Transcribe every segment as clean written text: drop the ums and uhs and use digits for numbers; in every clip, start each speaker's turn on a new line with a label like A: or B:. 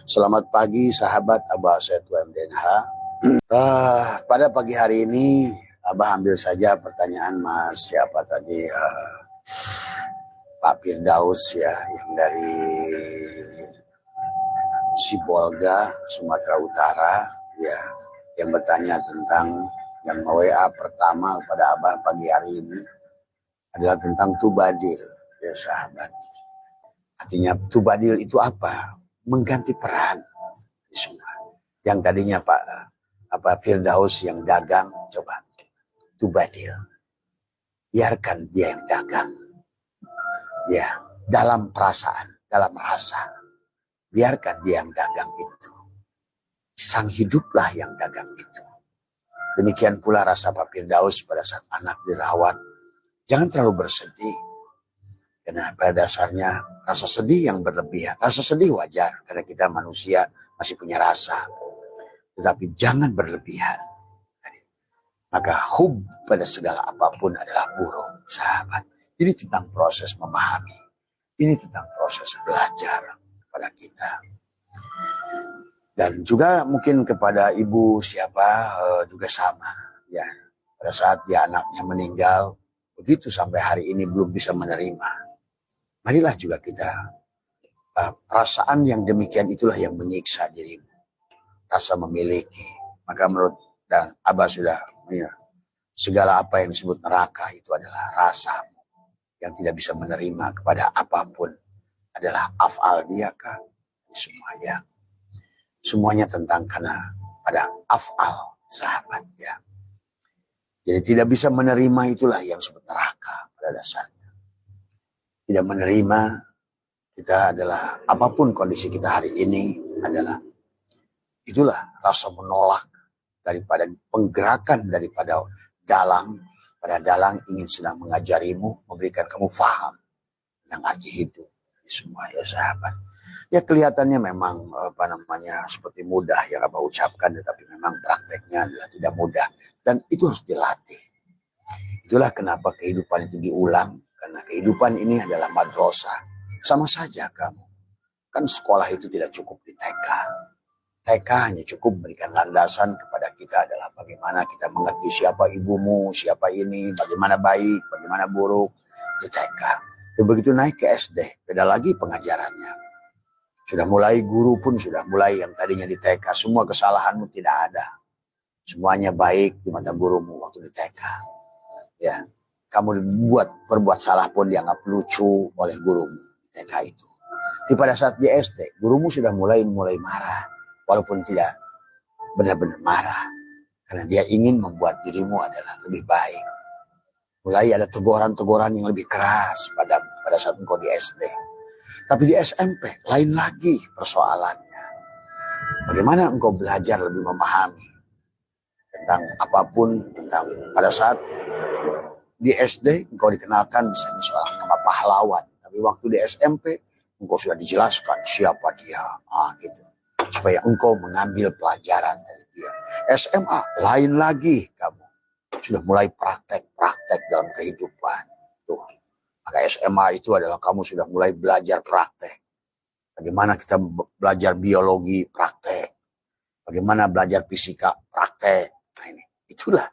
A: Selamat pagi sahabat Abah Said UMDNH. Pada pagi hari ini Abah ambil saja pertanyaan Mas siapa tadi, Pak Firdaus ya, yang dari Sibolga, Sumatera Utara ya, yang bertanya tentang yang WA pertama kepada Abah pagi hari ini adalah tentang tubadil ya sahabat. Artinya tubadil itu apa? Mengganti peran semua. Yang tadinya Pak Firdaus yang dagang, coba tubadil. Biarkan dia yang dagang. Ya, dalam perasaan, dalam rasa. Biarkan dia yang dagang itu. Sang hiduplah yang dagang itu. Demikian pula rasa Pak Firdaus pada saat anak dirawat. Jangan terlalu bersedih. Karena pada dasarnya rasa sedih yang berlebihan. Rasa sedih wajar karena kita manusia masih punya rasa. Tetapi jangan berlebihan. Maka hub pada segala apapun adalah buruk, sahabat. Ini tentang proses memahami. Ini tentang proses belajar kepada kita. Dan juga mungkin kepada ibu siapa juga sama. Ya, pada saat dia anaknya meninggal, begitu sampai hari ini belum bisa menerima. Marilah juga kita, perasaan yang demikian itulah yang menyiksa dirimu. Rasa memiliki. Maka menurut dan Abah sudah, ya, segala apa yang disebut neraka itu adalah rasamu. Yang tidak bisa menerima kepada apapun adalah af'al dia kah? Semuanya. Semuanya tentang karena pada af'al sahabat ya. Jadi tidak bisa menerima itulah yang disebut neraka pada dasarnya. Tidak menerima kita adalah apapun kondisi kita hari ini adalah itulah rasa menolak daripada penggerakan daripada dalang. Pada dalang ingin sedang mengajarimu, memberikan kamu faham tentang arti hidup. Ini semua ya sahabat. Ya kelihatannya memang seperti mudah yang Abah ucapkan, tetapi memang prakteknya adalah tidak mudah. Dan itu harus dilatih. Itulah kenapa kehidupan itu diulang. Karena kehidupan ini adalah madrasah. Sama saja kamu. Kan sekolah itu tidak cukup di TK. TK hanya cukup memberikan landasan kepada kita adalah bagaimana kita mengerti siapa ibumu, siapa ini, bagaimana baik, bagaimana buruk. Itu TK. Dan begitu naik ke SD, beda lagi pengajarannya. Sudah mulai guru pun sudah mulai yang tadinya di TK. Semua kesalahanmu tidak ada. Semuanya baik di mata gurumu waktu di TK. Ya. Kamu berbuat salah pun dianggap lucu oleh gurumu TK itu. Tapi pada saat di SD, gurumu sudah mulai marah. Walaupun tidak benar-benar marah. Karena dia ingin membuat dirimu adalah lebih baik. Mulai ada teguran-teguran yang lebih keras pada saat engkau di SD. Tapi di SMP, lain lagi persoalannya. Bagaimana engkau belajar lebih memahami tentang apapun, tentang pada saat di SD engkau dikenalkan misalnya seorang nama pahlawan. Tapi waktu di SMP engkau sudah dijelaskan siapa dia. Gitu. Supaya engkau mengambil pelajaran dari dia. SMA lain lagi kamu. Sudah mulai praktek-praktek dalam kehidupan. Tuh. Maka SMA itu adalah kamu sudah mulai belajar praktek. Bagaimana kita belajar biologi praktek. Bagaimana belajar fisika praktek. Nah ini. Itulah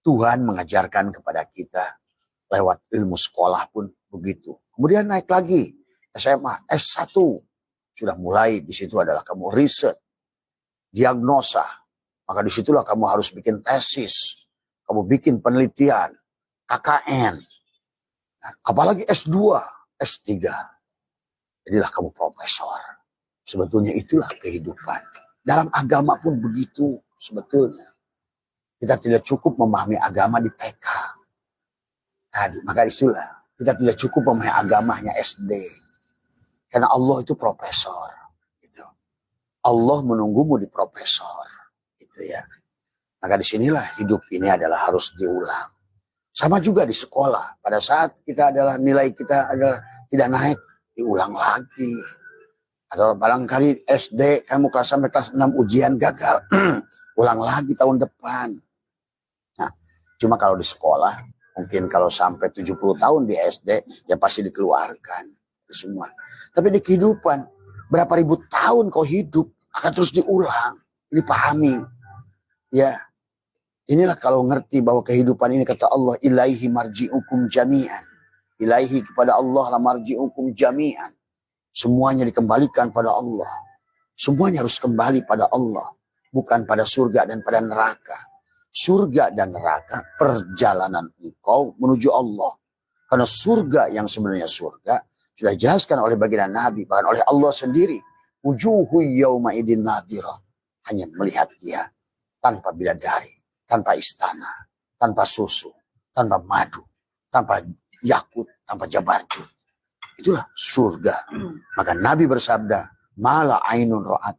A: Tuhan mengajarkan kepada kita lewat ilmu sekolah pun begitu. Kemudian naik lagi SMA, S1. Sudah mulai di situ adalah kamu riset, diagnosa. Maka disitulah kamu harus bikin tesis. Kamu bikin penelitian, KKN. Apalagi S2, S3. Jadilah kamu profesor. Sebetulnya itulah kehidupan. Dalam agama pun begitu sebetulnya. Kita tidak cukup memahami agama di TK. Tadi, maka itulah. Kita tidak cukup memahami agamanya SD. Karena Allah itu profesor. Gitu. Allah menunggumu di profesor. Gitu ya. Maka disinilah hidup ini adalah harus diulang. Sama juga di sekolah. Pada saat kita adalah nilai kita adalah tidak naik, diulang lagi. Atau barangkali SD, kamu sampai kelas 6 ujian gagal. Ulang lagi tahun depan. Cuma kalau di sekolah, mungkin kalau sampai 70 tahun di SD, ya pasti dikeluarkan. Semua. Tapi di kehidupan, Berapa ribu tahun kau hidup akan terus diulang. Ini pahami. Ya. Inilah kalau ngerti bahwa kehidupan ini kata Allah, ilaihi marji'ukum jami'an. Ilaihi kepada Allah la marji'ukum jami'an. Semuanya dikembalikan pada Allah. Semuanya harus kembali pada Allah. Bukan pada surga dan pada neraka. Surga dan neraka perjalanan engkau menuju Allah. Karena surga yang sebenarnya surga sudah dijelaskan oleh baginda Nabi, bahkan oleh Allah sendiri. Wujuhu yawma idin nadirah. Hanya melihat dia tanpa bidadari, tanpa istana, tanpa susu, tanpa madu, tanpa yakut, tanpa jabarjut. Itulah surga. Maka Nabi bersabda, mala ainun ra'at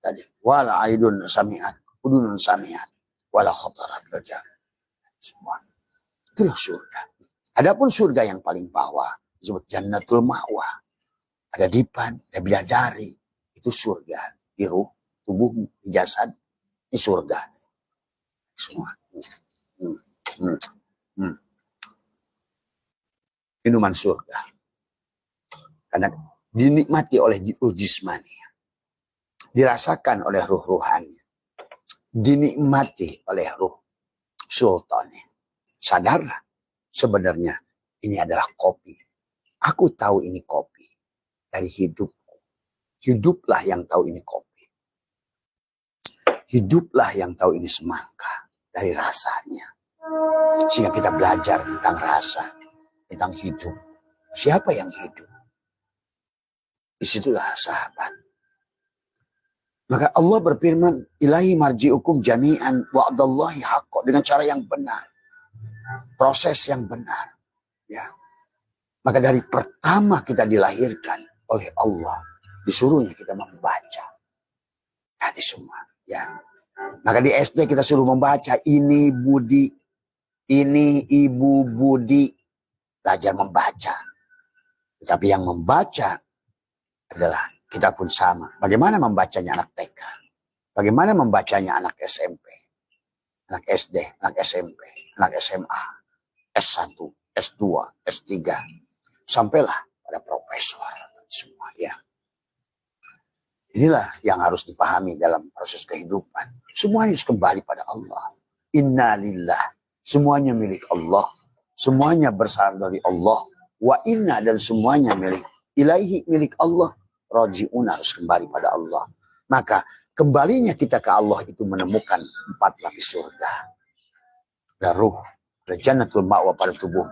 A: tadi, wala aidun sami'at, udunun sami'at, wala khotarat lajah. Semua. Itulah surga. Adapun surga yang paling bawah disebut jannatul ma'wa. Ada dipan, ada bidadari. Itu surga. Di ruh, tubuhmu, di jasad. Ini surga. Semua. Minuman surga. Karena dinikmati oleh ruh jismani. Dirasakan oleh ruh ruhani. Dinikmati oleh ruh sultani. Sadarlah. Sebenarnya ini adalah kopi. Aku tahu ini kopi dari hidupku. Hiduplah yang tahu ini kopi. Hiduplah yang tahu ini semangka dari rasanya. Sehingga kita belajar tentang rasa, tentang hidup. Siapa yang hidup? Disitulah sahabat. Maka Allah berfirman, ilahi marji'ukum jami'an wa'adallahi haqqa. Dengan cara yang benar. Proses yang benar. Ya. Maka dari pertama kita dilahirkan oleh Allah, disuruhnya kita membaca. Tadi semua. Ya. Maka di SD kita suruh membaca, ini Budi, ini Ibu Budi. Belajar membaca. Tetapi yang membaca adalah kita pun sama. Bagaimana membacanya anak TK? Bagaimana membacanya anak SMP? Anak SD, anak SMP, anak SMA, S1, S2, S3. Sampailah pada profesor. Semua ya. Inilah yang harus dipahami dalam proses kehidupan. Semuanya harus kembali pada Allah. Inna lillah. Semuanya milik Allah. Semuanya berasal dari Allah. Wa inna dan semuanya milik ilaihi, milik Allah. Raji'un harus kembali pada Allah. Maka kembalinya kita ke Allah itu menemukan 4 lapis surga. Ada ruh, ada jannatul ma'wa pada tubuh.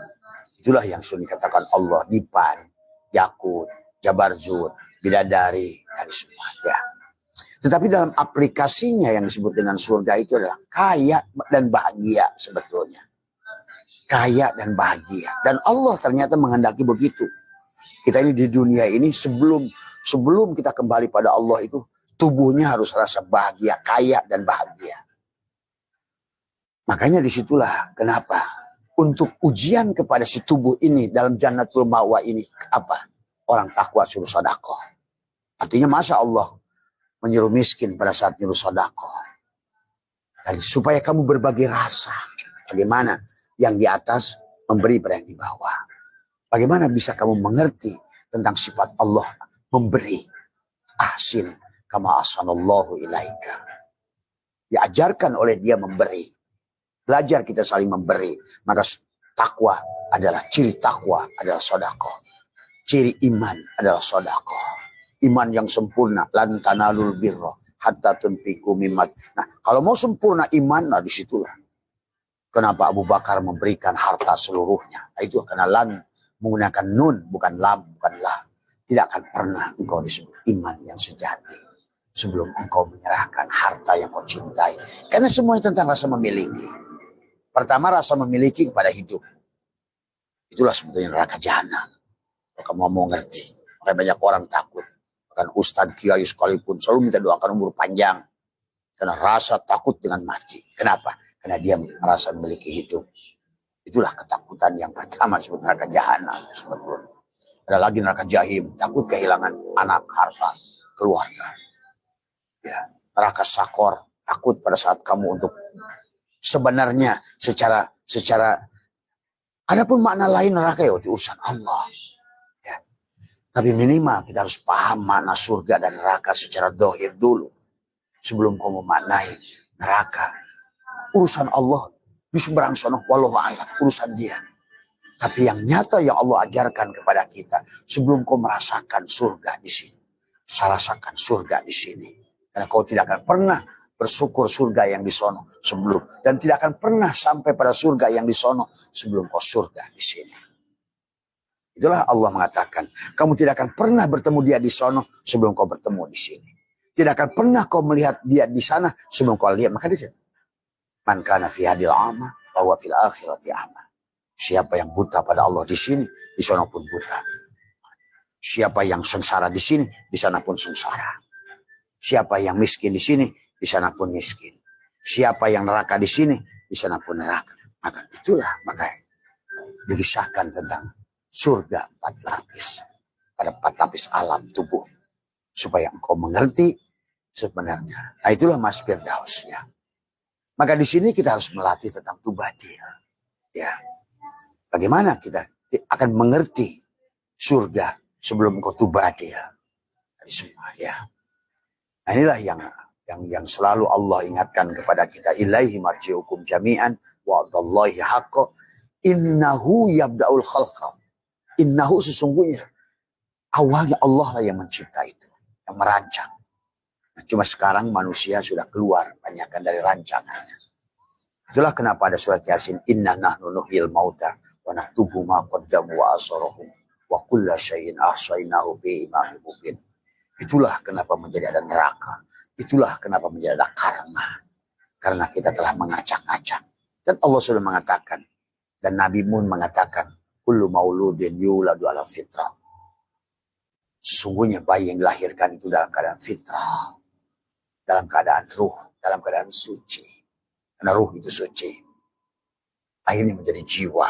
A: Itulah yang sudah dikatakan Allah, dipan, yakut, jabarzut, bidadari, dari semua. Ya. Tetapi dalam aplikasinya yang disebut dengan surga itu adalah kaya dan bahagia sebetulnya. Kaya dan bahagia. Dan Allah ternyata menghendaki begitu. Kita ini di dunia ini sebelum kita kembali pada Allah itu, tubuhnya harus rasa bahagia, kaya dan bahagia. Makanya disitulah kenapa untuk ujian kepada si tubuh ini dalam jannatul ma'wa ini apa? Orang takwa suruh sedekah. Artinya masa Allah menyuruh miskin pada saat nyuruh sedekah. Dan supaya kamu berbagi rasa. Bagaimana yang di atas memberi pada yang di bawah. Bagaimana bisa kamu mengerti tentang sifat Allah memberi. Ahsin kama ahsanallahu ilaika. Diajarkan oleh dia memberi. Belajar kita saling memberi. Maka takwa adalah, ciri takwa adalah sedekah. Ciri iman adalah sedekah. Iman yang sempurna. Lan tanalul birra hatta tunfiqu mimma. Nah, kalau mau sempurna iman, nah disitulah. Kenapa Abu Bakar memberikan harta seluruhnya? Nah, itu karena lan menggunakan nun, bukan lam, bukan la. Tidak akan pernah engkau disebut iman yang sejati sebelum engkau menyerahkan harta yang kau cintai. Karena semuanya tentang rasa memiliki. Pertama, rasa memiliki kepada hidup. Itulah sebetulnya neraka jahanam. Kalau kamu mau ngerti. Makanya banyak orang takut. Bahkan Ustadz Kiai sekalipun selalu minta doakan umur panjang. Karena rasa takut dengan mati. Kenapa? Karena dia merasa memiliki hidup. Itulah ketakutan yang pertama disebut neraka jahanam sebetulnya. Ada lagi neraka jahim, takut kehilangan anak, harta, keluarga. Ya, neraka sakor, takut pada saat kamu untuk sebenarnya secara adapun makna lain neraka ya urusan Allah. Ya. Tapi minimal kita harus paham makna surga dan neraka secara dohir dulu. Sebelum kau memaknai neraka. Urusan Allah. Di seberang sana, wallahu a'lam, urusan dia. Tapi yang nyata yang Allah ajarkan kepada kita. Sebelum kau merasakan surga di sini. Rasakan surga di sini. Karena kau tidak akan pernah bersyukur surga yang di sono sebelum. Dan tidak akan pernah sampai pada surga yang di sono sebelum kau surga di sini. Itulah Allah mengatakan, kamu tidak akan pernah bertemu dia di sono sebelum kau bertemu di sini. Tidak akan pernah kau melihat dia di sana sebelum kau lihat. Maka di sini, man kana fi hadil ama, bahwa fil akhirati ama. Siapa yang buta pada Allah di sini, di sana pun buta. Siapa yang sengsara di sini, di sana pun sengsara. Siapa yang miskin di sini, di sana pun miskin. Siapa yang neraka di sini, di sana pun neraka. Maka itulah makanya dikisahkan tentang surga 4 lapis. Pada 4 lapis alam tubuh. Supaya engkau mengerti sebenarnya. Nah itulah Mas Firdaus ya. Maka di sini kita harus melatih tentang tubadil. Ya. Bagaimana kita akan mengerti surga sebelum engkau tubadil. Dari semua ya. Nah inilah yang selalu Allah ingatkan kepada kita. Ilaihi marji'ukum jami'an wa'adallahi haqqa innahu yabda'ul khalqa. Innahu sesungguhnya awalnya Allah lah yang mencipta itu, yang merancang. Nah, cuma sekarang manusia sudah keluar banyakkan dari rancangannya. Itulah kenapa ada surat Yasin, inna nahnu nuhyil mauta wa naktubu ma qaddamu wa asarahum wa kulla syai'in ahsainahu bi imamin mubin. Itulah kenapa menjadi ada neraka. Itulah kenapa menjadi ada karma. Karena kita telah mengacak-acak. Dan Allah sudah mengatakan, dan Nabi Mun mengatakan, kullu mauludin yuladu ala fitrah. Sesungguhnya bayi yang dilahirkan itu dalam keadaan fitrah. Dalam keadaan ruh. Dalam keadaan suci. Karena ruh itu suci. Akhirnya menjadi jiwa.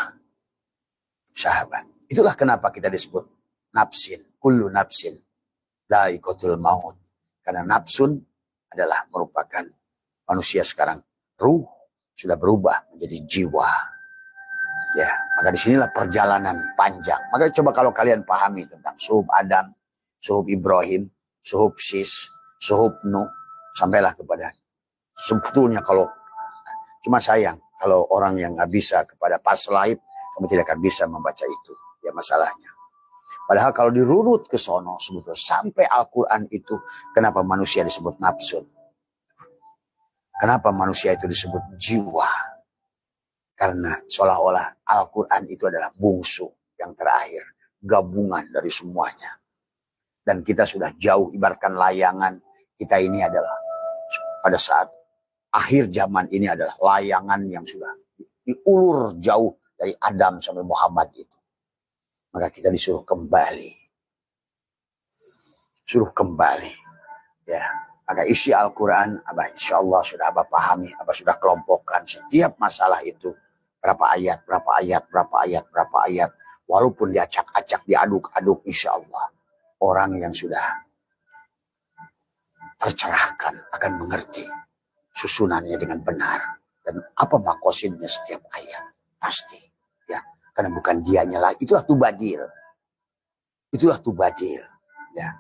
A: Sahabat. Itulah kenapa kita disebut nafsin. Kullu nafsin. Dha'iqatul maut. Karena nafsun adalah merupakan manusia sekarang. Ruh sudah berubah menjadi jiwa. Ya, maka disinilah perjalanan panjang. Maka coba kalau kalian pahami tentang suhub Adam, suhub Ibrahim, suhub Sis, suhub Nuh, sampailah kepada sebetulnya kalau cuma sayang kalau orang yang nggak bisa kepada pas laib, kamu tidak akan bisa membaca itu. Ya masalahnya. Padahal kalau dirunut ke sono sebetulnya sampai Al-Quran itu, kenapa manusia disebut nafsun? Kenapa manusia itu disebut jiwa? Karena seolah-olah Al-Quran itu adalah bungsu yang terakhir. Gabungan dari semuanya. Dan kita sudah jauh ibaratkan layangan. Kita ini adalah pada saat akhir zaman ini adalah layangan yang sudah diulur jauh dari Adam sampai Muhammad itu. Maka kita disuruh kembali. Suruh kembali. Ya. Maka isi Al-Quran, insya Allah sudah Abah pahami, Abah sudah kelompokkan setiap masalah itu. Berapa ayat, berapa ayat, berapa ayat, berapa ayat. Walaupun diacak-acak, diaduk-aduk, insya Allah. Orang yang sudah tercerahkan akan mengerti susunannya dengan benar. Dan apa makosidnya setiap ayat. Pasti. Ya. Karena bukan dianya lah. Itulah tubadil. Itulah tubadil. Ya.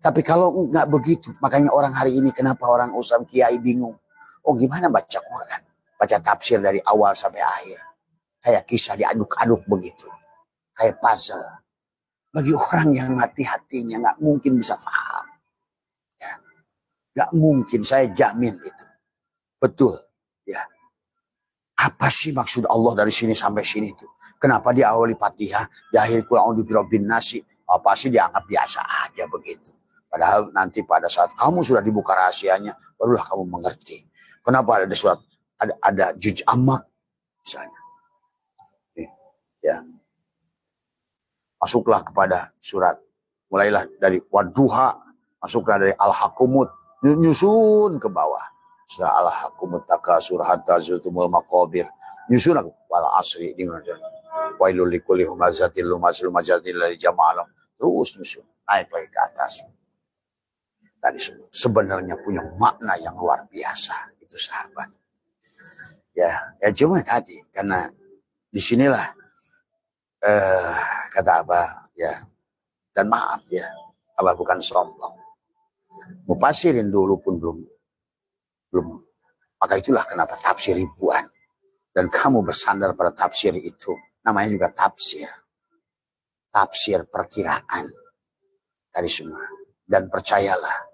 A: Tapi kalau nggak begitu, makanya orang hari ini kenapa orang usam kiai bingung. Oh gimana baca Quran? Baca tafsir dari awal sampai akhir. Kayak kisah diaduk-aduk begitu. Kayak puzzle. Bagi orang yang mati hatinya nggak mungkin bisa paham. Ya. Nggak mungkin, saya jamin itu. Betul. Ya. Apa sih maksud Allah dari sini sampai sini itu? Kenapa di awal Fatihah, di akhir Qul a'udzu birabbin nas, apa sih dianggap biasa aja begitu. Padahal nanti pada saat kamu sudah dibuka rahasianya, barulah kamu mengerti. Kenapa ada surat, ada juz amma misalnya. Ya. Masuklah kepada surat, mulailah dari wadduha, masuklah dari al-hakumut, nyusun ke bawah. Setelah al-hakumut takasur hatta zurtumul maqabir, nyusun wal asri di mana? Wailul likulli humazatil lumazatil dari jama'al. Terus nyusun, naik lagi ke atas. Tadi sebenarnya punya makna yang luar biasa itu sahabat. Ya cuma tadi karena disinilah kata apa ya Dan maaf ya, Abah bukan sombong. Mufasirin dulu pun belum. Maka itulah kenapa tafsir ribuan. Dan kamu bersandar pada tafsir itu. Namanya juga tafsir. Tafsir perkiraan. Dari semua. Dan percayalah,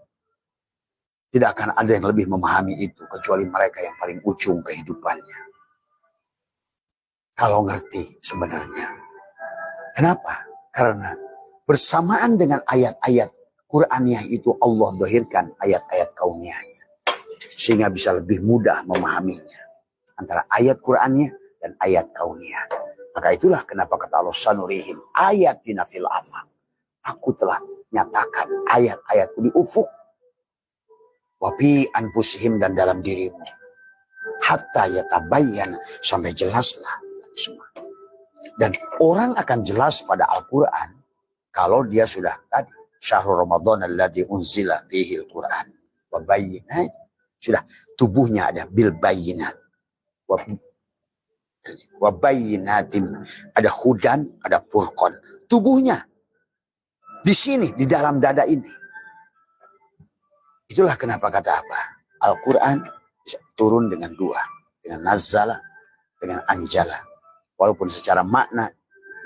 A: tidak akan ada yang lebih memahami itu kecuali mereka yang paling ujung kehidupannya. Kalau ngerti sebenarnya. Kenapa? Karena bersamaan dengan ayat-ayat Qur'aniyah itu Allah dohirkan ayat-ayat kauniyahnya. Sehingga bisa lebih mudah memahaminya. Antara ayat Qur'aniyah dan ayat kauniyah. Maka itulah kenapa kata Allah sanurihim ayatina fil afaq. Aku telah nyatakan ayat-ayatku di ufuk. Wafi anfusihim dan dalam dirimu. Hatta yatabayyan sampai jelaslah semua. Dan orang akan jelas pada Al-Quran kalau dia sudah tadi. Syahrul Ramadan alladzi unzila fihil Quran. Wa bayyinat. Sudah tubuhnya ada bil bayyinat. Wa bayyinatin. Ada hudan, ada furqan. Tubuhnya. Di sini, di dalam dada ini. Itulah kenapa kata apa? Al-Quran turun dengan dua. Dengan nazala, dengan anjala. Walaupun secara makna,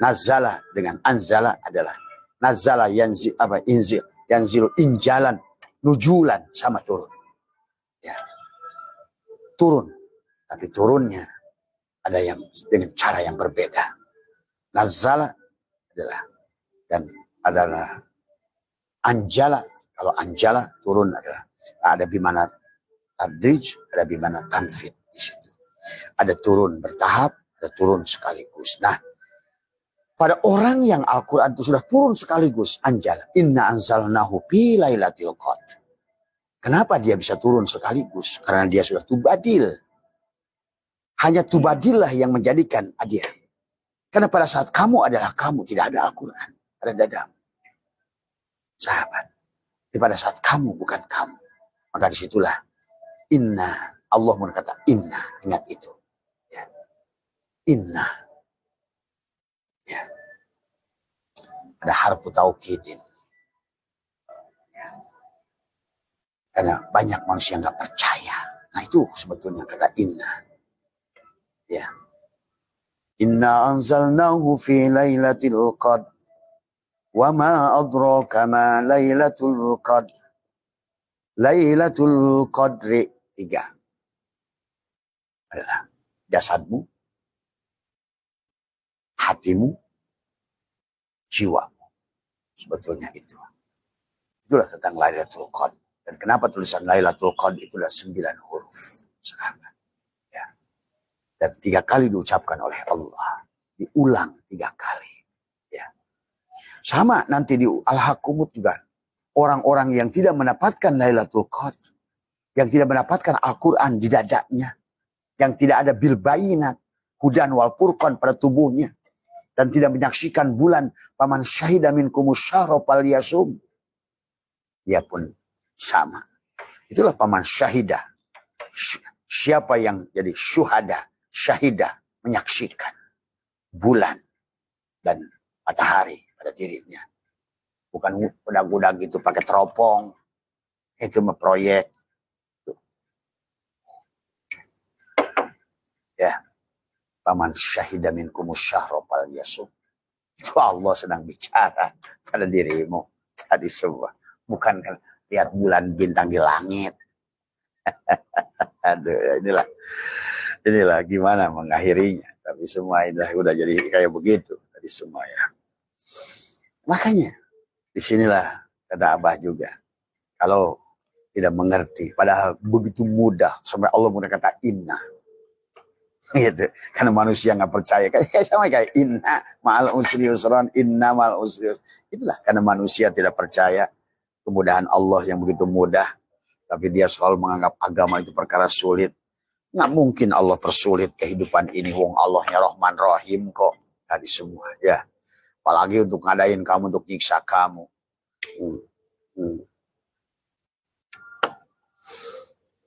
A: nazala dengan anzala adalah nazala yanzilu injalan, nujulan sama turun. Ya. Turun. Tapi turunnya ada yang dengan cara yang berbeda. Nazala adalah anjala. Kalau anjala turun adalah ada bimana tadrij, ada bimana tanfid di situ. Ada turun bertahap, ada turun sekaligus. Nah, pada orang yang Al-Quran itu sudah turun sekaligus, anjala. Inna anzalnahu fi lailatul qadr. Kenapa dia bisa turun sekaligus? Karena dia sudah tubadil. Hanya tubadil lah yang menjadikan dia. Karena pada saat kamu adalah kamu, tidak ada Al-Quran. Ada dadamu. Sahabat. Pada saat kamu bukan kamu. Maka disitulah inna. Allah berkata inna. Ingat itu. Ya. Inna. Ya. Ada harfu taukidin. Ya. Karena banyak manusia nggak percaya. Nah itu sebetulnya kata inna. Ya. Inna anzalnahu fi lailatul qadr. Wa ma adraka ma lailatul qadr. Lailatul qadri 3 adalah jasadmu, hatimu, jiwamu. Sebetulnya itu. Itulah tentang Lailatul Qadr. Dan kenapa tulisan Lailatul Qadr itulah 9 huruf. Sahabat. Ya. Dan 3 kali diucapkan oleh Allah. Diulang 3 kali. Sama nanti di Al-Hakkumut juga. Orang-orang yang tidak mendapatkan Lailatul Qadr. Yang tidak mendapatkan Al-Quran di dadanya. Yang tidak ada bil bayinat. Hudan wal furqan pada tubuhnya. Dan tidak menyaksikan bulan. Paman syahida minkumus syahra falyasum. Dia pun sama. Itulah paman syahida. Siapa yang jadi syuhada. Syahidah. Menyaksikan bulan. Dan matahari pada dirinya. Bukan udah gitu pakai teropong. Itu mah proyek. Ya. Paman syahida minkumus syahra falyasum. Itu Allah sedang bicara pada dirimu. Tadi semua. Bukan lihat bulan bintang di langit. Aduh, inilah gimana mengakhirinya. Tapi semua ini udah jadi kayak begitu. Tadi semua ya. Makanya disinilah kata Abah juga. Kalau tidak mengerti. Padahal begitu mudah. Sampai Allah mudah kata inna. Gitu. Karena manusia nggak percaya. Kayak sama kayak inna ma'al usri yusran. Inna ma'al usri yusran. Itulah karena manusia tidak percaya. Kemudahan Allah yang begitu mudah. Tapi dia selalu menganggap agama itu perkara sulit. Nggak mungkin Allah persulit kehidupan ini. Wong Allahnya Rahman Rahim kok. Tadi semua ya. Apalagi untuk ngadain kamu, untuk nyiksa kamu.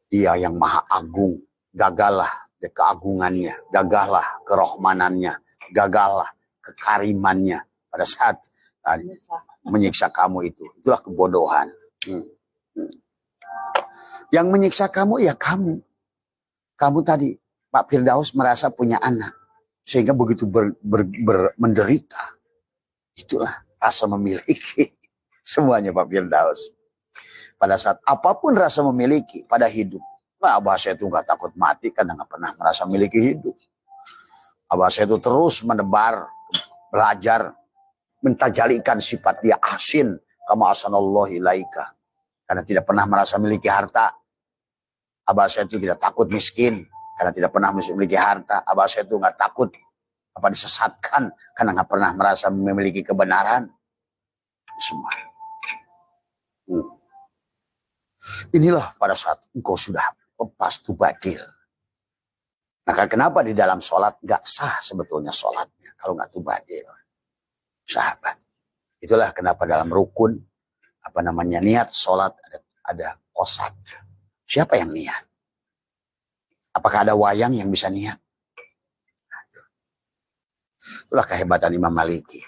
A: Dia yang maha agung. Gagalah keagungannya. Gagalah kerahmanannya. Gagalah kekarimannya. Pada saat tadi. menyiksa kamu itu. Itulah kebodohan. Yang menyiksa kamu ya kamu. Kamu tadi, Pak Firdaus merasa punya anak. Sehingga begitu menderita. Itulah rasa memiliki. Semuanya Pak Firdaus. Pada saat apapun rasa memiliki pada hidup. Nah, abah saya itu nggak takut mati karena nggak pernah merasa memiliki hidup. Abah saya itu terus menebar, belajar, mentajalikan sifat dia asin. Kama asanallahu ilaika. Karena tidak pernah merasa memiliki harta. Abah saya itu tidak takut miskin. Karena tidak pernah memiliki harta. Abah saya itu nggak takut disesatkan. Karena nggak pernah merasa memiliki kebenaran. Semua. Inilah pada saat engkau sudah lepas tubadil. Maka kenapa di dalam sholat nggak sah sebetulnya sholatnya kalau nggak tubadil, sahabat. Itulah kenapa dalam rukun niat sholat ada qasad. Siapa yang niat? Apakah ada wayang yang bisa niat? Itulah kehebatan Imam Maliki.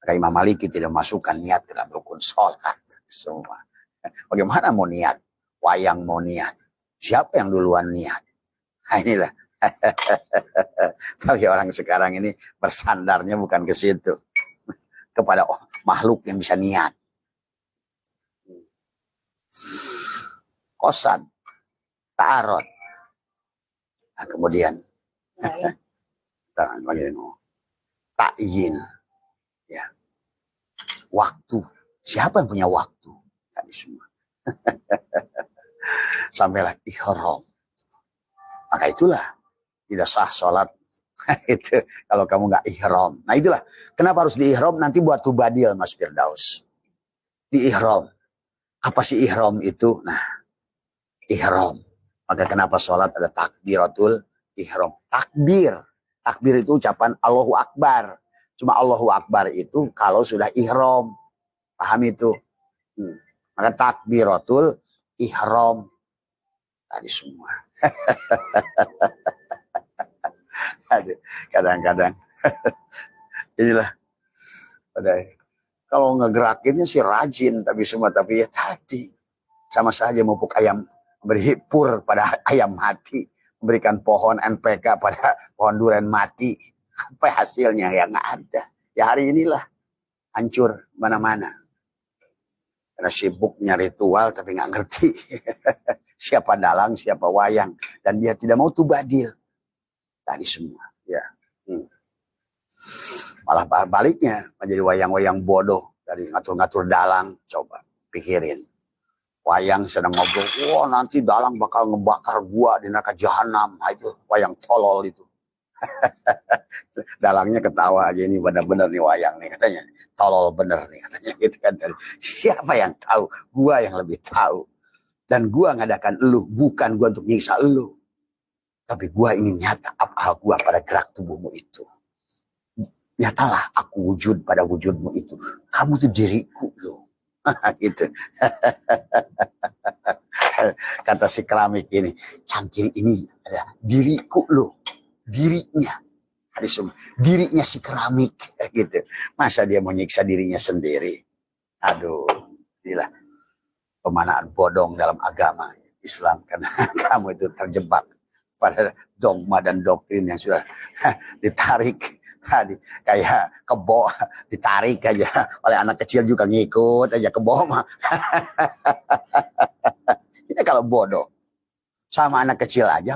A: Maka Imam Maliki tidak masukkan niat dalam rukun sholat semua. Bagaimana mau niat? Wayang mau niat. Siapa yang duluan niat? Nah, inilah. Tapi orang sekarang ini bersandarnya bukan ke situ. Kepada makhluk yang bisa niat. Qasad. Ta'arud. Nah, kemudian. Ta'yin. Ya. Waktu. Siapa yang punya waktu? Tadi semua. Sampailah ihram. Maka itulah tidak sah sholat. Itu kalau kamu nggak ihram. Nah itulah kenapa harus di ihram nanti buat tubadil Mas Firdaus. Di ihram. Apa sih ihram itu? Nah, ihram. Maka kenapa sholat ada takbiratul ihram? Takbir. Takbir itu ucapan Allahu Akbar. Cuma Allahu Akbar itu kalau sudah ihram. Paham itu? Maka takbiratul ihram. Tadi semua. Kadang-kadang. Inilah. Kalau ngegerakinnya sih rajin. Tapi ya tadi. Sama saja mupuk ayam. Memberi pur pada ayam mati. Memberikan pohon NPK pada pohon durian mati. Apa hasilnya? Ya nggak ada. Ya hari inilah. Hancur mana-mana. Karena sibuknya ritual tapi nggak ngerti. Siapa dalang, siapa wayang. Dan dia tidak mau tubadil. Tadi semua. Ya. Malah baliknya menjadi wayang-wayang bodoh. Dari ngatur-ngatur dalang. Coba pikirin. Wayang sedang ngobrol. Wah nanti dalang bakal ngebakar gua di neraka jahanam. Nah, itu wayang tolol itu. Dalangnya ketawa aja, ini benar-benar nih wayang nih katanya. Tolol bener nih katanya gitu kan. Siapa yang tahu? Gua yang lebih tahu. Dan gua ngadakan elu, bukan gua untuk nyiksa elu. Tapi gua ingin nyata apa gua pada gerak tubuhmu itu. Nyatalah aku wujud pada wujudmu itu. Kamu tuh diriku loh. Gitu. Kata si keramik ini, cangkir ini ada diriku loh. Dirinya. Ada semua. Dirinya si keramik. Gitu. Masa dia mau nyiksa dirinya sendiri? Aduh. Inilah pemanaan bodong dalam agama Islam. Karena kamu itu terjebak pada dogma dan doktrin yang sudah ditarik tadi. Kayak kebo ditarik aja. Oleh anak kecil juga ngikut aja kebo mah. Ini kalau bodoh. Sama anak kecil aja.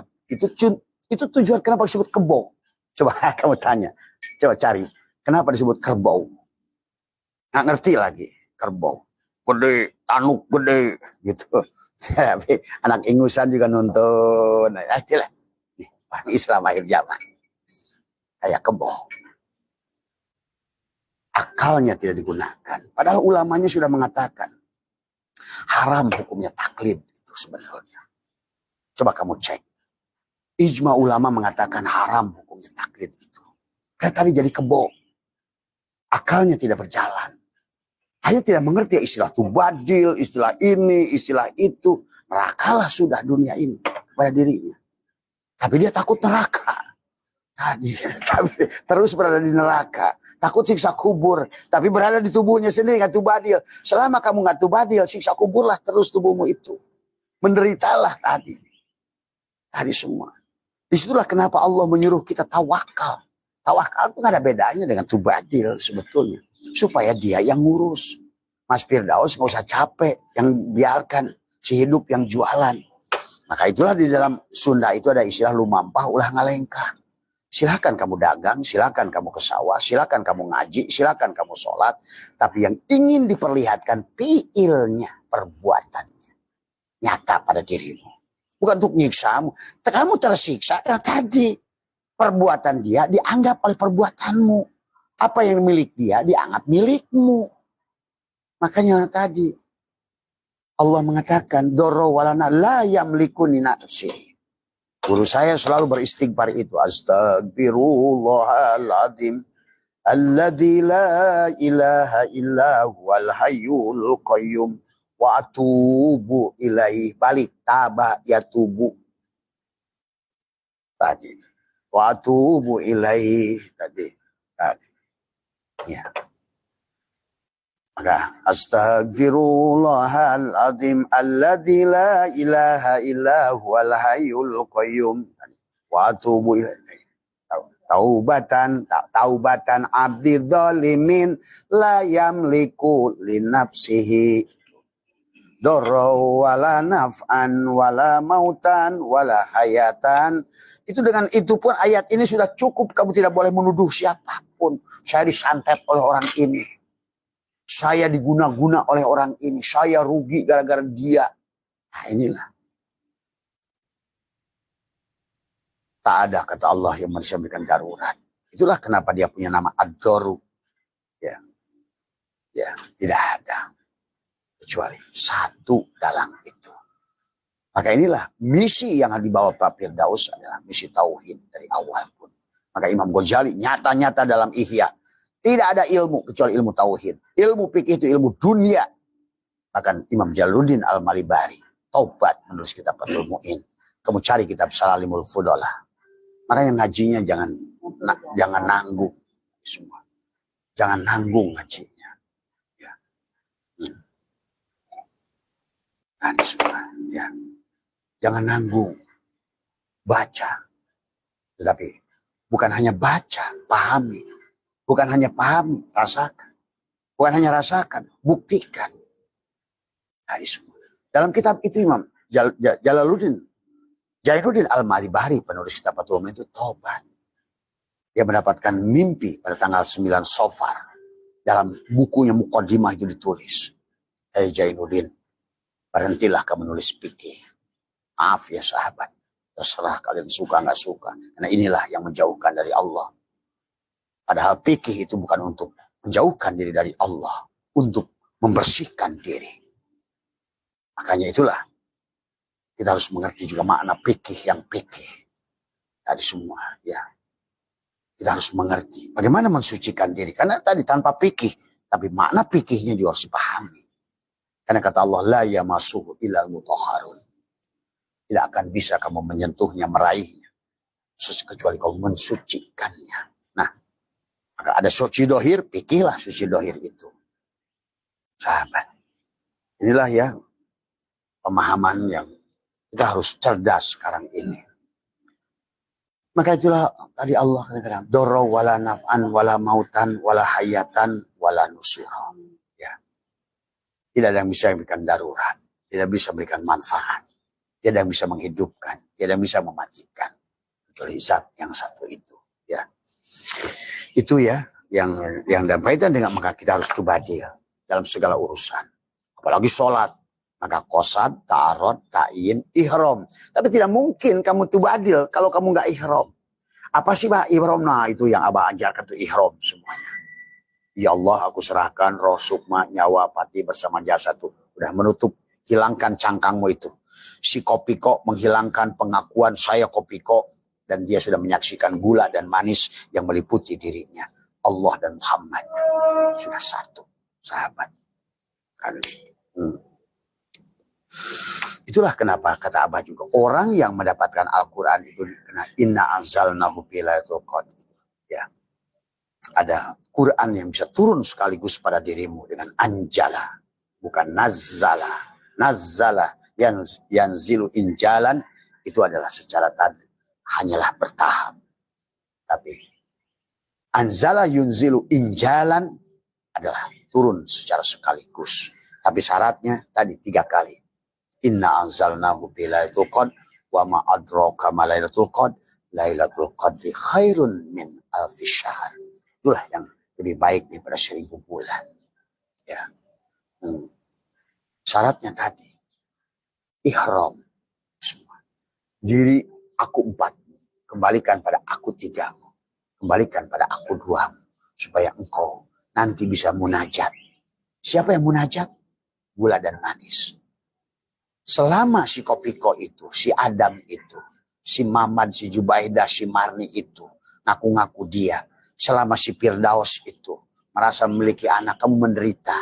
A: Itu tujuan kenapa disebut kebo. Coba kamu tanya. Coba cari. Kenapa disebut kerbau. Nggak ngerti lagi. Kerbau. Gede, tanuk gede, gitu. Tapi anak ingusan juga nonton. Nah, itulah. Nih, orang Islam akhir zaman. Kayak kebo. Akalnya tidak digunakan. Padahal ulamanya sudah mengatakan. Haram hukumnya taklid itu sebenarnya. Coba kamu cek. Ijma ulama mengatakan haram hukumnya taklid itu. Karena tadi jadi kebo. Akalnya tidak berjalan. Hanya tidak mengerti istilah tubadil, istilah ini, istilah itu. Nerakalah sudah dunia ini pada dirinya. Tapi dia takut neraka. Tadi, tapi terus berada di neraka. Takut siksa kubur. Tapi berada di tubuhnya sendiri, nggak tubadil. Selama kamu nggak tubadil, siksa kuburlah terus tubuhmu itu. Menderitalah tadi. Tadi semua. Disitulah kenapa Allah menyuruh kita tawakal. Tawakal itu nggak ada bedanya dengan tubadil sebetulnya. Supaya dia yang ngurus. Mas Firdaus nggak usah capek. Yang biarkan si hidup yang jualan. Maka itulah di dalam Sunda itu ada istilah lumampah ulah ngalengkah. Silakan kamu dagang, silakan kamu ke sawah, silakan kamu ngaji, silakan kamu sholat. Tapi yang ingin diperlihatkan fiilnya, perbuatannya. Nyata pada dirimu. Bukan untuk nyiksamu. Kamu tersiksa karena tadi. Perbuatan dia dianggap oleh perbuatanmu. Apa yang milik dia dianggap milikmu. Makanya tadi. Allah mengatakan, Doro walana la yamlikuni nafsi. Guru saya selalu beristighfar itu. Astagfirullahaladzim. Alladzi la ilaha illa huwal hayyul qayyum. Wa atubu ilaih. Balik. Taba yatubu. Tadi. Wa atubu ilaih. Tadi. Ya. Maka astagfirullahaladzim alladzi la ilaha illa huwal hayyul qayyum wa atubu ilaihi. Taubatan abdi dzalimin la yamliku li nafsihi darra wala naf'an wala mautan wala hayatan. Itu dengan itu pun ayat ini sudah cukup, kamu tidak boleh menuduh siapapun. Saya disantet oleh orang ini. Saya diguna-guna oleh orang ini. Saya rugi gara-gara dia. Nah inilah. Tak ada kata Allah yang bisa memberikan darurat. Itulah kenapa dia punya nama Ad-Daru. Ya. Ya, tidak ada. Kecuali satu dalam itu. Maka inilah misi yang dibawa Pak Firdaus adalah misi tauhid dari awal pun. Maka Imam Ghazali nyata-nyata dalam Ihya. Tidak ada ilmu kecuali ilmu tauhid. Ilmu fikih itu ilmu dunia. Bahkan Imam Jalaluddin Al-Malibari. Taubat menulis kitab Fathul Mu'in. Kamu cari kitab Salalimul Fudolah. Makanya ngajinya jangan nanggung. Semua. Jangan nanggung ngajinya. Ya. Nah, semua. Ya. Jangan nanggung. Baca. Tetapi bukan hanya baca, pahami. Bukan hanya pahami, rasakan. Bukan hanya rasakan, buktikan. Dari semua. Dalam kitab itu Imam Jalaluddin Al-Malibari, penulis kitab Fathul Mu'in itu tobat. Dia mendapatkan mimpi pada tanggal 9 Safar. Dalam bukunya Muqaddimah itu ditulis. Hei Jainuddin, berhentilah kamu nulis fikih. Maaf ya sahabat. Terserah kalian suka nggak suka. Karena inilah yang menjauhkan dari Allah. Padahal fikih itu bukan untuk menjauhkan diri dari Allah. Untuk membersihkan diri. Makanya itulah. Kita harus mengerti juga makna fikih yang fikih. Tadi semua ya. Kita harus mengerti bagaimana mensucikan diri. Karena tadi tanpa fikih. Tapi makna fikihnya juga harus dipahami. Karena kata Allah. La yamasuhu ilal mutahharun. Tidak akan bisa kamu menyentuhnya, meraihnya. Kecuali kamu mensucikannya. Maka ada suci dohir, pikirlah suci dohir itu. Sahabat. Inilah ya pemahaman yang kita harus cerdas sekarang ini. Maka itulah tadi Allah kadang-kadang. Doro wala naf'an wala mautan wala hayatan wala nusuha. Ya. Tidak ada yang bisa memberikan darurat. Tidak bisa memberikan manfaat. Tidak ada yang bisa menghidupkan. Tidak ada yang bisa mematikan. Kecuali zat yang satu itu. Ya. Itu ya yang dan kaitan dengan maka kita harus tubadil dalam segala urusan. Apalagi sholat. Maka qasad, ta'arud, ta'in, ihram. Tapi tidak mungkin kamu tubadil kalau kamu nggak ihram. Apa sih Pak ihram? Nah itu yang Abah ajarkan itu ihram semuanya. Ya Allah aku serahkan roh, sukma, nyawa, pati bersama jasad tuh. Udah menutup, hilangkan cangkangmu itu. Si Kopiko menghilangkan pengakuan saya Kopiko. Dan dia sudah menyaksikan gula dan manis yang meliputi dirinya. Allah dan Muhammad. Sudah satu. Sahabat. Kan. Itu Itulah kenapa kata Abah juga, orang yang mendapatkan Al-Quran itu kena inna anzalnahu fi lailatul qadr. Ya. Ada Quran yang bisa turun sekaligus pada dirimu dengan anjala, bukan nazzala. Nazzala yanzilu injalan itu adalah secara tadi hanyalah bertahap. Tapi anzala yunzilu injalan adalah turun secara sekaligus. Tapi syaratnya tadi 3 kali. Inna anzalnahu fi lailatul qadr wa ma adraka ma lailatul qadr lailatul qadri khairun min alfi syahr. Itulah yang lebih baik daripada 1000 bulan. Ya. Syaratnya tadi ihram semua. Diri aku 4, kembalikan pada aku 3, kembalikan pada aku 2, supaya engkau nanti bisa munajat. Siapa yang munajat? Gula dan manis. Selama si Kopiko itu, si Adam itu, si Mamad, si Jubaidah, si Marni itu, ngaku-ngaku dia. Selama si Firdaus itu merasa memiliki anak, kamu menderita.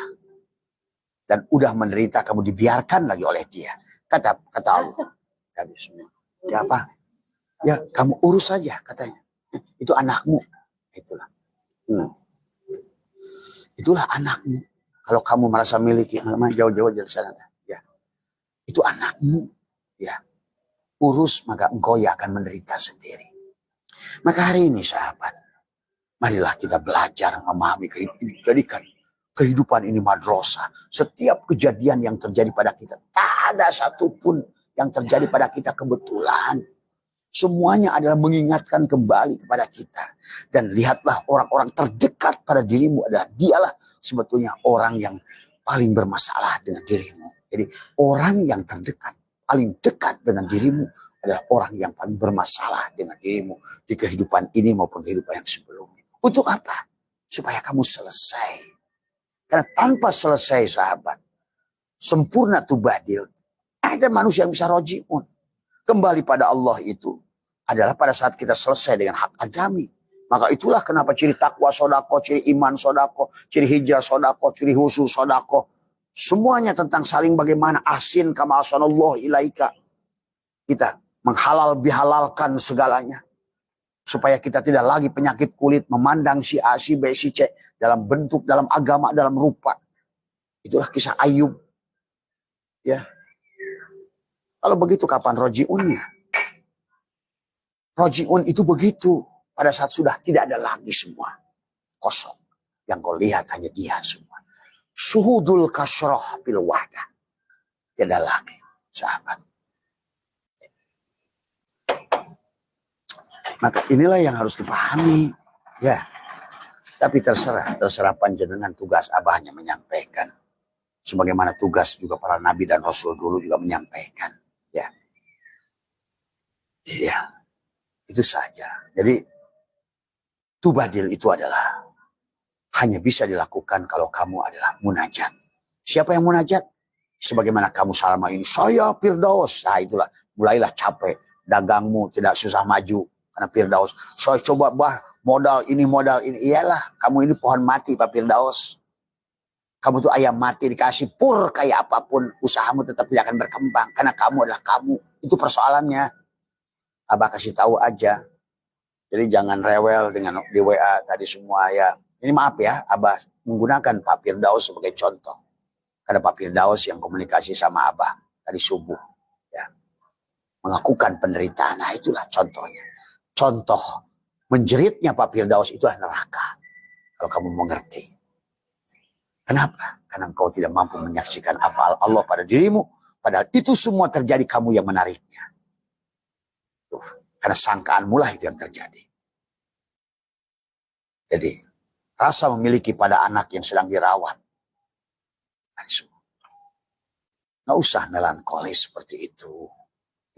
A: Dan udah menderita, kamu dibiarkan lagi oleh dia. Kata Allah. Ya apa? Ya kamu urus saja katanya. Itu anakmu. Itulah. Itulah anakmu. Kalau kamu merasa miliki, jauh-jauh dari sana. Itu anakmu, ya, urus, maka engkau yang akan menderita sendiri. Maka hari ini sahabat, marilah kita belajar memahami kehidupan ini madrasah. Setiap kejadian yang terjadi pada kita, tak ada satupun yang terjadi pada kita kebetulan. Semuanya adalah mengingatkan kembali kepada kita. Dan lihatlah orang-orang terdekat pada dirimu adalah dialah sebetulnya orang yang paling bermasalah dengan dirimu. Jadi orang yang terdekat, paling dekat dengan dirimu adalah orang yang paling bermasalah dengan dirimu di kehidupan ini maupun kehidupan yang sebelumnya. Untuk apa? Supaya kamu selesai. Karena tanpa selesai sahabat, sempurna tubadil, ada manusia yang bisa rojiun. Kembali pada Allah itu adalah pada saat kita selesai dengan hak adami. Maka itulah kenapa ciri takwa sodako, ciri iman sodako, ciri hijrah sodako, ciri husu sodako. Semuanya tentang saling bagaimana asin kama asanallahu ilaika. Kita bihalalkan segalanya. Supaya kita tidak lagi penyakit kulit memandang si A, si B, si C. Dalam bentuk, dalam agama, dalam rupa. Itulah kisah Ayub. Ya. Kalau begitu kapan rojiunnya? Rojiun itu begitu. Pada saat sudah tidak ada lagi semua. Kosong. Yang kau lihat hanya dia semua. Suhudul kasroh bil wahdah. Tidak lagi, sahabat. Maka inilah yang harus dipahami. Ya. Tapi terserah panjenengan, tugas abahnya menyampaikan. Sebagaimana tugas juga para nabi dan rasul dulu juga menyampaikan. Ya. Iya. Itu saja. Jadi tubadil itu adalah hanya bisa dilakukan kalau kamu adalah munajat. Siapa yang munajat? Sebagaimana kamu selama ini, saya Firdaus. Nah itulah, mulailah capek. Dagangmu tidak susah maju. Karena Firdaus. Saya coba modal ini. Iyalah, kamu ini pohon mati Pak Firdaus. Kamu tuh ayam mati dikasih pur kayak apapun. Usahamu tetap tidak akan berkembang. Karena kamu adalah kamu. Itu persoalannya. Abah kasih tahu aja. Jadi jangan rewel dengan di WA tadi semua ya. Ini maaf ya, Abah menggunakan Pak Firdaus sebagai contoh. Karena Pak Firdaus yang komunikasi sama Abah tadi subuh. Ya. Mengakukan penderitaan, nah itulah contohnya. Contoh menjeritnya Pak Firdaus itulah neraka. Kalau kamu mengerti. Kenapa? Karena engkau tidak mampu menyaksikan afal Allah pada dirimu. Padahal itu semua terjadi kamu yang menariknya. Tuh. Karena sangkaanmu lah itu yang terjadi. Jadi, rasa memiliki pada anak yang sedang dirawat. Nggak usah melankolis seperti itu.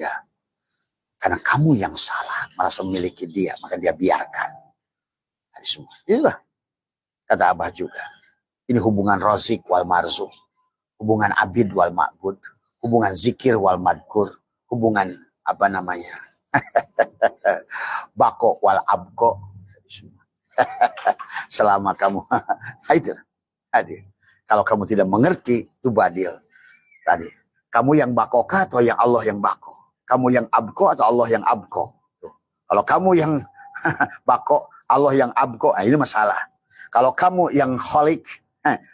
A: Ya. Karena kamu yang salah, merasa memiliki dia, maka dia biarkan. Semua. Itulah. Kata Abah juga. Ini hubungan rozik wal marzuk. Hubungan abid wal ma'bud. Hubungan zikir wal madkur. Hubungan apa namanya? Bako wal abko. Selama kamu itu hadir. Kalau kamu tidak mengerti itu badil tadi. Kamu yang bakoka atau yang Allah yang bako? Kamu yang abko atau Allah yang abko? Tuh. Kalau kamu yang bako, Allah yang abko, nah ini masalah. Kalau kamu yang kholik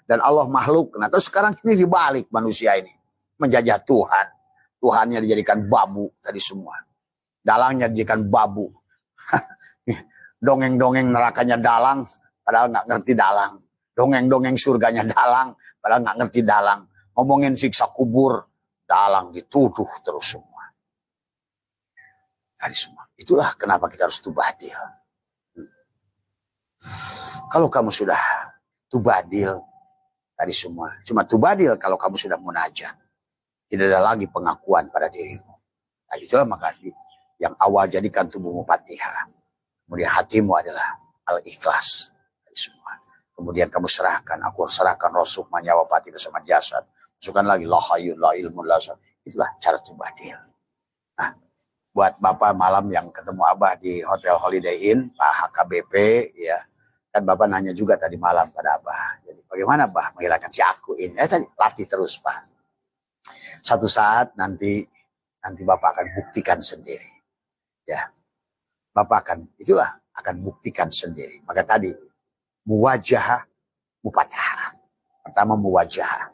A: dan Allah makhluk, nah terus sekarang ini dibalik manusia ini. Menjajah Tuhan. Tuhannya dijadikan babu tadi semua. Dalangnya dijadikan babu. Dongeng-dongeng nerakanya dalang, padahal nggak ngerti dalang. Dongeng-dongeng surganya dalang, padahal nggak ngerti dalang. Ngomongin siksa kubur, dalang dituduh terus semua. Tadi semua. Itulah kenapa kita harus tubadil. Kalau kamu sudah tubadil, tadi semua. Cuma tubadil kalau kamu sudah munajat. Tidak ada lagi pengakuan pada dirimu. Nah, itulah maka yang awal jadikan tubuhmu Fatihah. Kemudian hatimu adalah al-ikhlas. Semua. Kemudian kamu serahkan, aku serahkan rosuh nyawa pati bersama jasad. Masukkan lagi la hayyun la ilmun la syar. Itulah cara tubadil. Nah, buat Bapak malam yang ketemu Abah di Hotel Holiday Inn, Pak HKBP, ya. Kan Bapak nanya juga tadi malam pada Abah. Jadi bagaimana Abah menghilangkan si aku ini? Tadi latih terus Pak. Satu saat nanti Bapak akan buktikan sendiri. Ya. Bapak akan buktikan sendiri. Maka tadi muwajah, mupatah. Pertama muwajah.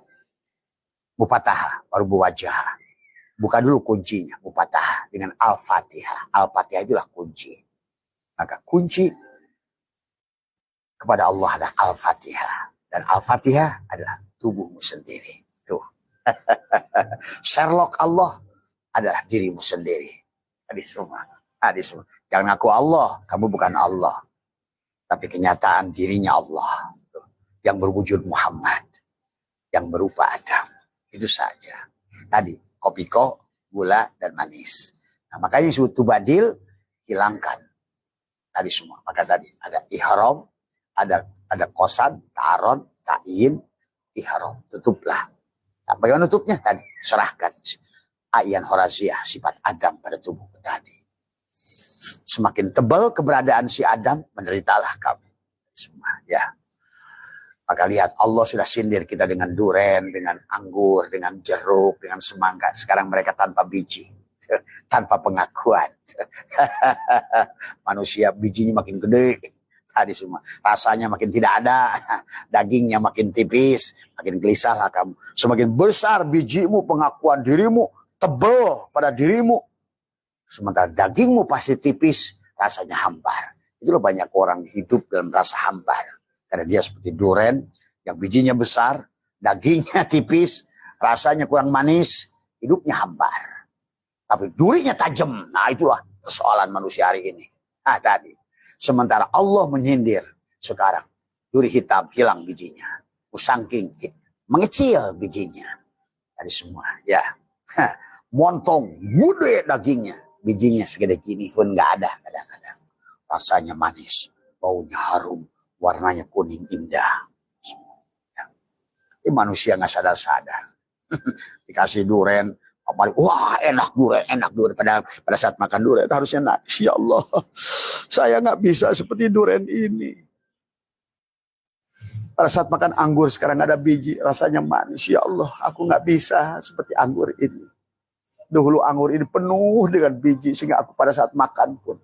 A: Mupatah, baru muwajah. Buka dulu kuncinya, mupatah dengan Al-Fatihah. Al-Fatihah itulah kunci. Maka kunci kepada Allah adalah Al-Fatihah. Dan Al-Fatihah adalah tubuhmu sendiri. Tuh. Sherlock Allah adalah dirimu sendiri. Tadi semua. Jangan ngaku Allah, kamu bukan Allah. Tapi kenyataan dirinya Allah. Tuh. Yang berwujud Muhammad. Yang berupa Adam. Itu saja. Tadi, kopiko, gula, dan manis. Nah, makanya disebut tubadil, hilangkan. Tadi semua. Maka tadi ada ihram, ada kosan, ta'aron, ta'in, ihram. Tutuplah. Nah, bagaimana tutupnya? Tadi, serahkan. Ayan horaziah, sifat Adam pada tubuh tadi. Semakin tebal keberadaan si Adam, menderitalah kami. Semua, ya. Maka lihat Allah sudah sindir kita dengan duren, dengan anggur, dengan jeruk, dengan semangka. Sekarang mereka tanpa biji, tanpa pengakuan. Manusia bijinya makin gede, tadi semua. Rasanya makin tidak ada, dagingnya makin tipis, makin gelisahlah kamu. Semakin besar bijimu, pengakuan dirimu, tebal pada dirimu. Sementara dagingmu pasti tipis, rasanya hambar. Itulah banyak orang hidup dalam rasa hambar. Karena dia seperti duren yang bijinya besar, dagingnya tipis, rasanya kurang manis, hidupnya hambar. Tapi durinya tajam. Nah itulah persoalan manusia hari ini. Nah tadi. Sementara Allah menyindir sekarang. Duri hitam hilang bijinya. Usangking mengecil bijinya. Tadi semua. Ya. Montong, gede dagingnya. Bijinya segede gini pun gak ada kadang-kadang. Rasanya manis. Baunya harum. Warnanya kuning indah. Ini manusia nggak sadar-sadar. Dikasih duren, wah enak duren. Pada saat makan duren harusnya nangis. Ya Allah, saya nggak bisa seperti duren ini. Pada saat makan anggur sekarang ada biji, rasanya manis. Ya Allah, aku nggak bisa seperti anggur ini. Dahulu anggur ini penuh dengan biji sehingga aku pada saat makan pun.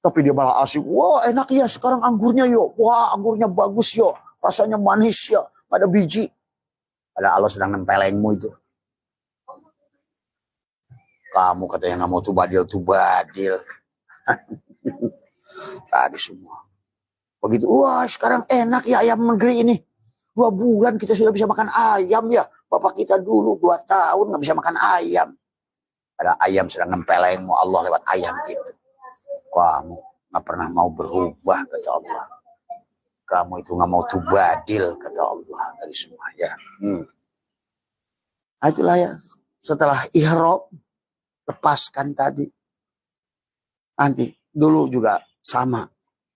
A: Tapi dia malah asik. Wah enak ya sekarang anggurnya yuk. Wah anggurnya bagus yuk. Rasanya manis ya. Ada biji. Padahal Allah sedang nempelengmu itu. Kamu katanya nggak mau tubadil. Tadi semua. Begitu. Wah sekarang enak ya ayam negeri ini. 2 bulan kita sudah bisa makan ayam ya. Bapak kita dulu 2 tahun nggak bisa makan ayam. Padahal ayam sedang nempelengmu Allah lewat ayam itu. Kamu nggak pernah mau berubah kata Allah. Kamu itu nggak mau tubadil kata Allah dari semua ya. Nah, itulah ya. Setelah ihram lepaskan tadi. Nanti dulu juga sama.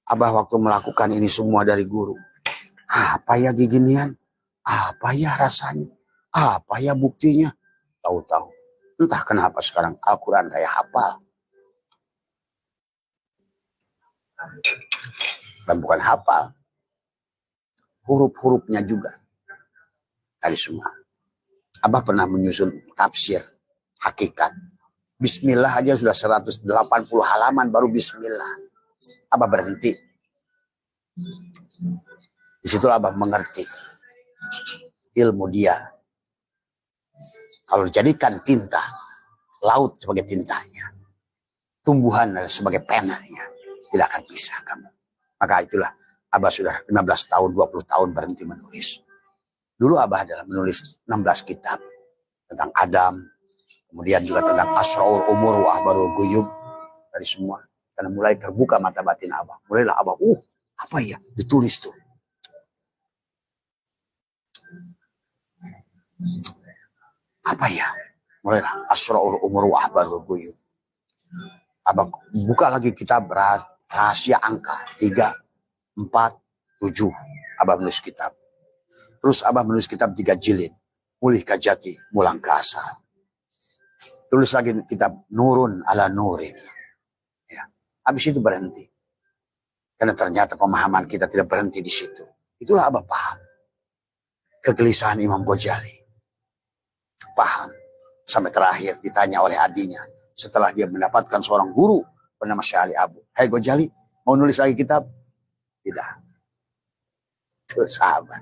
A: Abah waktu melakukan ini semua dari guru. Apa ya giginian? Apa ya rasanya? Apa ya buktinya? Tahu-tahu. Entah kenapa sekarang Al-Quran kayak hafal. Dan bukan hafal, huruf-hurufnya juga tadi semua. Abah pernah menyusun tafsir hakikat. Bismillah aja sudah 180 halaman baru bismillah. Abah berhenti. Di situ Abah mengerti ilmu dia. Kalau dijadikan tinta, laut sebagai tintanya, tumbuhan sebagai penanya, tidak akan bisa kamu. Maka itulah Abah sudah 15 tahun, 20 tahun berhenti menulis. Dulu Abah adalah menulis 16 kitab tentang Adam, kemudian juga tentang Asraul Umur wa Ahbarul Guyub, dari semua. Karena mulai terbuka mata batin Abah. Mulailah Abah, apa ya ditulis tuh. Apa ya? Mulailah Asraul Umur wa Ahbarul Guyub. Abah buka lagi kitab rahasia angka 3, 4, 7. Abah menulis kitab. Terus Abah menulis kitab 3 jilid. Mulih kajati, mulang ke asal. Tulis lagi kitab Nurun ala Nurin. Ya. Habis itu berhenti. Karena ternyata pemahaman kita tidak berhenti di situ. Itulah Abah paham. Kegelisahan Imam Ghazali. Paham. Sampai terakhir ditanya oleh adinya. Setelah dia mendapatkan seorang guru bernama Syekh Ali Abu. Hai Ghazali, mau nulis lagi kitab? Tidak. Itu sahabat.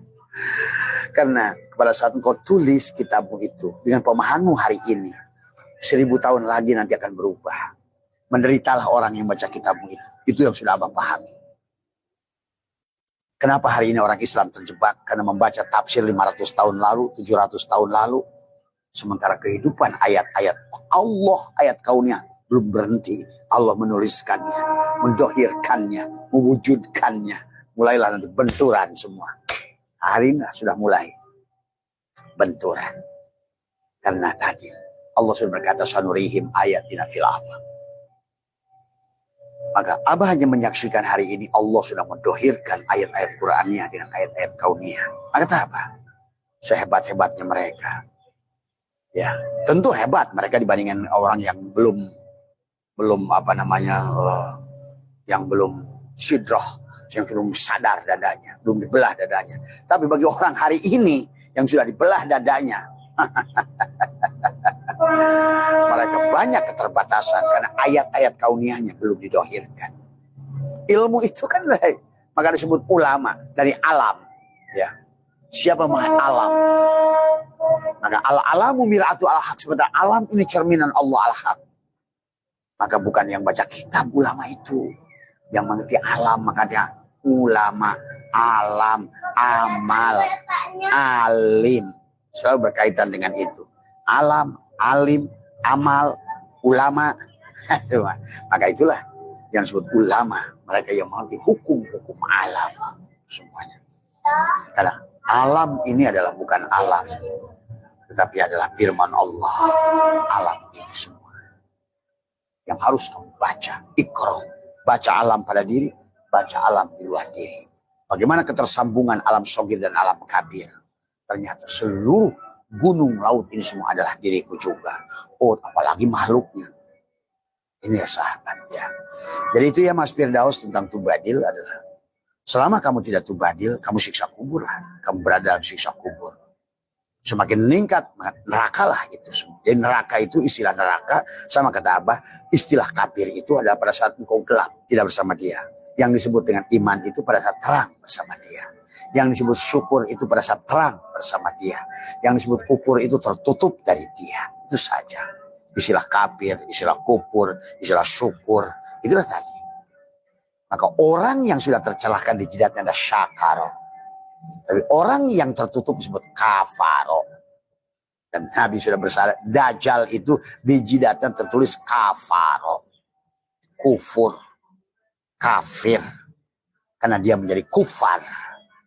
A: Karena pada saat engkau tulis kitabmu itu dengan pemahamanmu hari ini, 1000 tahun lagi nanti akan berubah. Menderitalah orang yang baca kitabmu itu. Itu yang sudah Abah pahami. Kenapa hari ini orang Islam terjebak? Karena membaca tafsir 500 tahun lalu, 700 tahun lalu. Sementara kehidupan ayat-ayat Allah, ayat kaunnya belum berhenti. Allah menuliskannya, mendohirkannya, mewujudkannya. Mulailah nanti benturan semua. Hari ini sudah mulai benturan. Karena tadi Allah sudah berkata sanurihim ayatina fil afaq. Maka Abah hanya menyaksikan hari ini Allah sudah mendohirkan ayat-ayat Qur'annya dengan ayat-ayat kauniyah. Maka apa? Sehebat-hebatnya mereka. Ya, tentu hebat mereka dibandingkan orang yang belum yang belum sidroh, yang belum sadar dadanya, belum dibelah dadanya. Tapi bagi orang hari ini yang sudah dibelah dadanya, mereka banyak keterbatasan karena ayat-ayat kauniyahnya belum didohirkan. Ilmu itu kan maka disebut ulama dari alam. Ya, siapa maha alam? Maka al-alamu mir'atu al-haq. Sebenarnya alam ini cerminan Allah al-haq. Maka bukan yang baca kitab ulama itu yang mengerti alam, makanya ulama, alam, amal, alim selalu berkaitan dengan itu. Alam, alim, amal, ulama semua. Maka itulah yang disebut ulama, mereka yang mengerti hukum-hukum alam semuanya. Karena alam ini adalah bukan alam, tetapi adalah firman Allah. Alam ini semua yang harus kamu baca. Iqra, baca alam pada diri, baca alam di luar diri. Bagaimana ketersambungan alam sogir dan alam kabir. Ternyata seluruh gunung laut ini semua adalah diriku juga. Oh, apalagi makhluknya. Ini ya sahabat ya. Jadi itu ya Mas Firdaus tentang tubadil adalah selama kamu tidak tubadil, kamu siksa kubur lah. Kamu berada dalam siksa kubur. Semakin meningkat, neraka lah itu semua. Jadi neraka itu, istilah neraka, sama kata Abah, istilah kafir itu adalah pada saat engkau gelap, tidak bersama dia. Yang disebut dengan iman itu pada saat terang bersama dia. Yang disebut syukur itu pada saat terang bersama dia. Yang disebut kufur itu tertutup dari dia. Itu saja. Istilah kafir, istilah kufur, istilah syukur, itulah tadi. Maka orang yang sudah tercelahkan di jidatnya ada syakaro. Tapi orang yang tertutup disebut kafaro. Dan Nabi sudah bersabda, Dajjal itu di jidatnya tertulis kafaro. Kufur. Kafir. Karena dia menjadi kufar.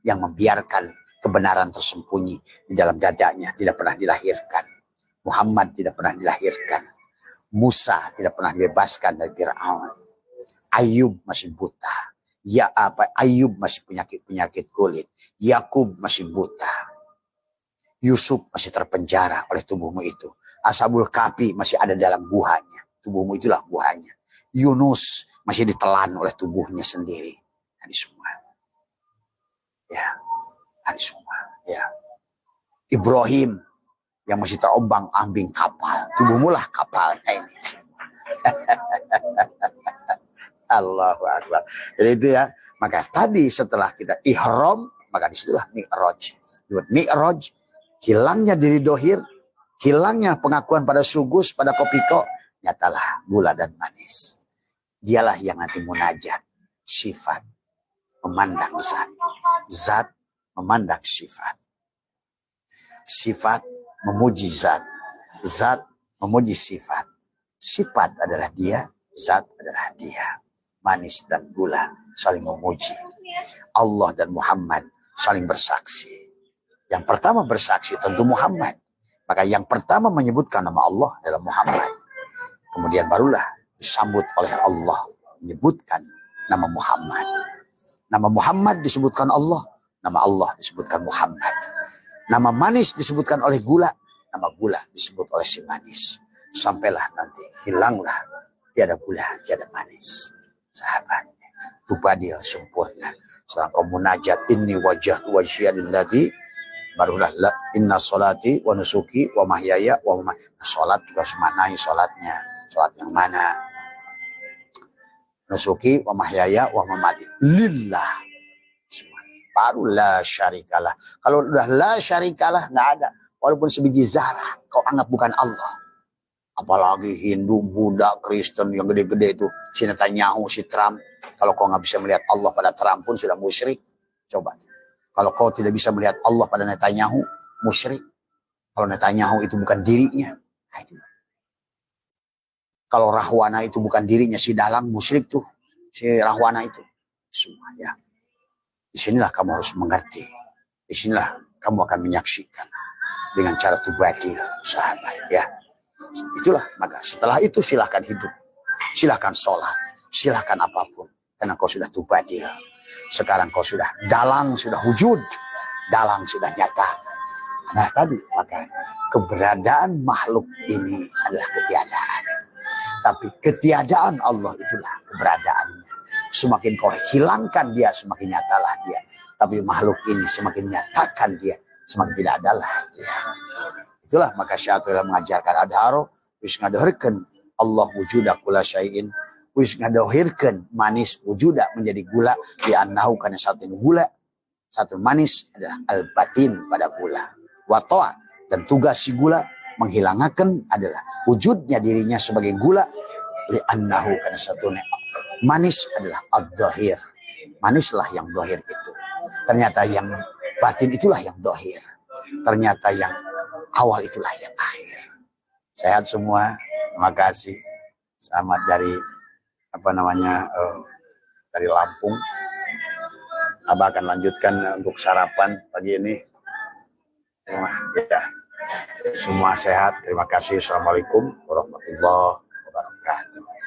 A: Yang membiarkan kebenaran tersembunyi di dalam dadanya. Tidak pernah dilahirkan. Muhammad tidak pernah dilahirkan. Musa tidak pernah dibebaskan dari Fir'aun. Ayub masih buta. Ayub masih penyakit kulit. Yakub masih buta. Yusuf masih terpenjara oleh tubuhmu itu. Ashabul Kahfi masih ada dalam guhanya. Tubuhmu itulah guhanya. Yunus masih ditelan oleh tubuhnya sendiri. Ini semua. Ya. Ini semua. Ya. Ibrahim yang masih terombang-ambing kapal. Tubuhmu lah kapalnya ini. Allahu Akbar. Jadi itu ya. Maka tadi setelah kita ihram, maka disitulah mi'raj. Mi'raj, hilangnya diri dohir, hilangnya pengakuan pada sugus, pada kopiko, nyatalah gula dan manis. Dialah yang nanti munajat, sifat, memandang zat. Zat memandang sifat. Sifat memuji zat. Zat memuji sifat. Sifat adalah dia, zat adalah dia. Manis dan gula saling memuji. Allah dan Muhammad saling bersaksi. Yang pertama bersaksi tentu Muhammad. Maka yang pertama menyebutkan nama Allah adalah Muhammad. Kemudian barulah disambut oleh Allah menyebutkan nama Muhammad. Nama Muhammad disebutkan Allah, nama Allah disebutkan Muhammad. Nama manis disebutkan oleh gula, nama gula disebut oleh si manis. Sampailah nanti hilanglah tiada gula, tiada manis. Sahabat, tubadil sempurna. Setelah kau munajat inni wajhtu wajhiya lillati, barulah inna sholati wa nusuki wa mahyaya wa mamati. Salat juga harus maknai salatnya. Salat yang mana? Nusuki wa mahyaya wa mamati lillah. Baru la syarikalah. Kalau udah la syarikalah nggak ada. Walaupun sebiji zarah kau anggap bukan Allah. Apalagi Hindu, Buddha, Kristen yang gede-gede itu, si Netanyahu, si Trump. Kalau kau nggak bisa melihat Allah pada Trump pun sudah musyrik. Coba. Kalau kau tidak bisa melihat Allah pada Netanyahu, musyrik. Kalau Netanyahu itu bukan dirinya, nah itu. Kalau Rahwana itu bukan dirinya, si Dalang musyrik tuh, si Rahwana itu. Semua ya. Disinilah kamu harus mengerti. Disinilah kamu akan menyaksikan dengan cara tubadil, sahabat ya. Itulah, maka setelah itu silahkan hidup, silahkan sholat, silahkan apapun, karena kau sudah tubadil. Sekarang kau sudah dalang, sudah wujud, dalang sudah nyata. Nah tadi, maka keberadaan makhluk ini adalah ketiadaan. Tapi ketiadaan Allah itulah keberadaannya. Semakin kau hilangkan dia, semakin nyatalah dia. Tapi makhluk ini semakin nyatakan dia, semakin tidak adalah dia. Itulah maka Syaikhullah mengajarkan adharo, wis ngadohirkan Allah wujuda kula syai'in, wis ngadohirkan manis wujuda menjadi gula, li'annahu karena satu gula, satu manis adalah al-batin pada gula. Watoa, dan tugas si gula menghilangkan adalah wujudnya dirinya sebagai gula, li'annahu karena satu manis adalah ad-dhahir. Manislah yang dhahir itu. Ternyata yang batin itulah yang dhahir. Ternyata yang awal itulah yang akhir. Sehat semua. Terima kasih. Selamat dari dari Lampung. Abah akan lanjutkan untuk sarapan pagi ini. Ya. Semua sehat. Terima kasih. Assalamualaikum warahmatullahi wabarakatuh.